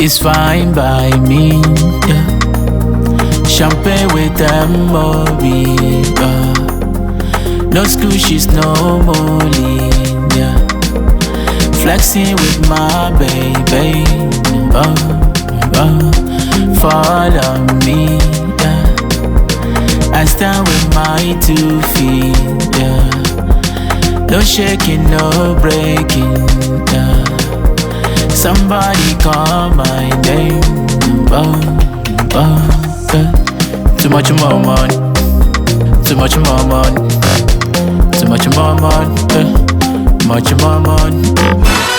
It's fine by me, yeah. Champagne with memory, no squishes, no molly, yeah. Flexing with my baby, follow me, yeah. I stand with my 2 feet, yeah. No shaking, no breaking, yeah. Somebody call my name, yeah. Too much more money, too much more money, too much more money, much more money.